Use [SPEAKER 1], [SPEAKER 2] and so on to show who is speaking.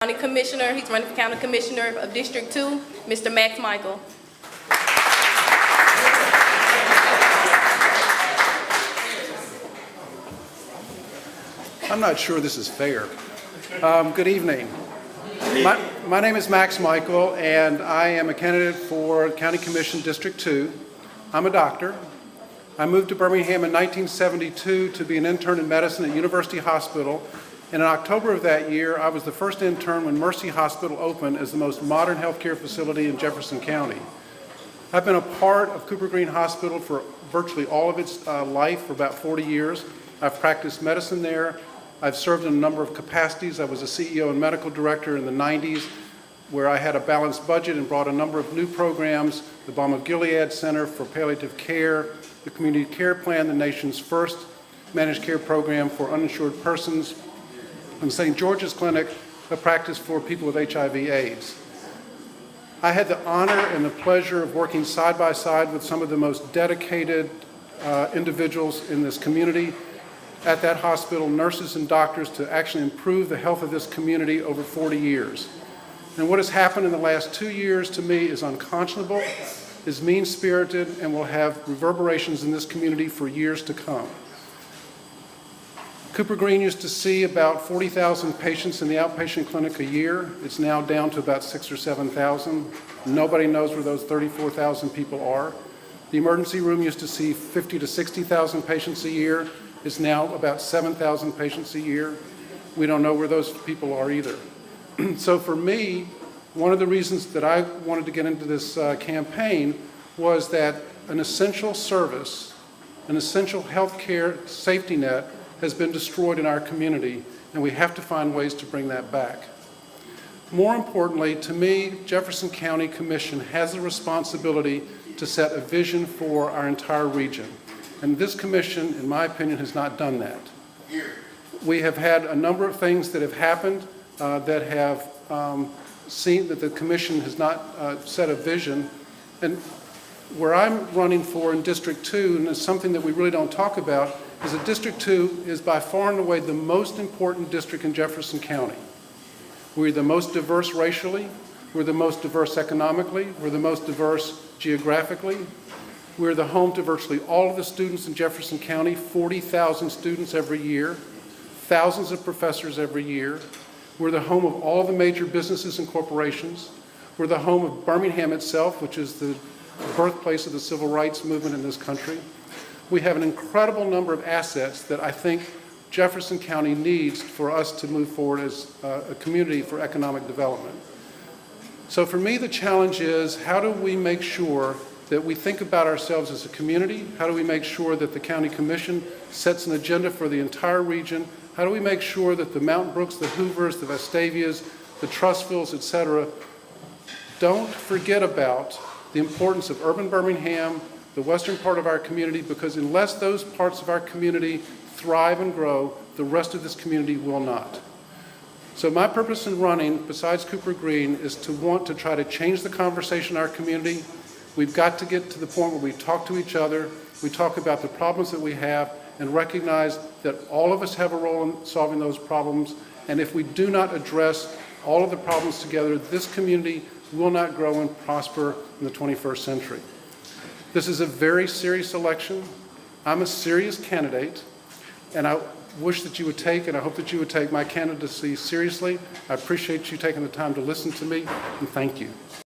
[SPEAKER 1] County Commissioner. He's running for County Commissioner of District 2, Mr. Max Michael.
[SPEAKER 2] I'm not sure this is fair. Good evening. My name is Max Michael, and I am a candidate for County Commission District 2. I'm a doctor. I moved to Birmingham in 1972 to be an intern in medicine at University Hospital, and in October of that year, I was the first intern when Mercy Hospital opened as the most modern healthcare facility in Jefferson County. I've been a part of Cooper Greene Hospital for virtually all of its life, for about 40 years. I've practiced medicine there. I've served in a number of capacities. I was a CEO and medical director in the 90s, where I had a balanced budget and brought a number of new programs, the Balm of Gilead Center for Palliative Care, the Community Care Plan, the nation's first managed care program for uninsured persons, and St. George's Clinic, a practice for people with HIV/AIDS. I had the honor and the pleasure of working side by side with some of the most dedicated individuals in this community at that hospital, nurses and doctors, to actually improve the health of this community over 40 years. And what has happened in the last 2 years to me is unconscionable, is mean-spirited, and will have reverberations in this community for years to come. Cooper Greene used to see about 40,000 patients in the outpatient clinic a year. It's now down to about 6,000 or 7,000. Nobody knows where those 34,000 people are. The emergency room used to see 50,000 to 60,000 patients a year. It's now about 7,000 patients a year. We don't know where those people are either. So for me, one of the reasons that I wanted to get into this campaign was that an essential service, an essential healthcare safety net has been destroyed in our community, and we have to find ways to bring that back. More importantly, to me, Jefferson County Commission has a responsibility to set a vision for our entire region. And this commission, in my opinion, has not done that. We have had a number of things that have happened that have seen that the commission has not set a vision. And where I'm running for in District 2, and it's something that we really don't talk about, is that District 2 is by far and away the most important district in Jefferson County. We're the most diverse racially, we're the most diverse economically, we're the most diverse geographically. We're the home to virtually all of the students in Jefferson County, 40,000 students every year, thousands of professors every year. We're the home of all the major businesses and corporations. We're the home of Birmingham itself, which is the birthplace of the civil rights movement in this country. We have an incredible number of assets that I think Jefferson County needs for us to move forward as a community for economic development. So for me, the challenge is, how do we make sure that we think about ourselves as a community? How do we make sure that the County Commission sets an agenda for the entire region? How do we make sure that the Mountain Brooks, the Hoovers, the Vestavias, the Trustvilles, et cetera, don't forget about the importance of urban Birmingham, the western part of our community, because unless those parts of our community thrive and grow, the rest of this community will not. So my purpose in running, besides Cooper Greene, is to want to try to change the conversation in our community. We've got to get to the point where we talk to each other, we talk about the problems that we have, and recognize that all of us have a role in solving those problems. And if we do not address all of the problems together, this community will not grow and prosper in the 21st century. This is a very serious election. I'm a serious candidate, and I wish that you would take, and I hope that you would take my candidacy seriously. I appreciate you taking the time to listen to me, and thank you.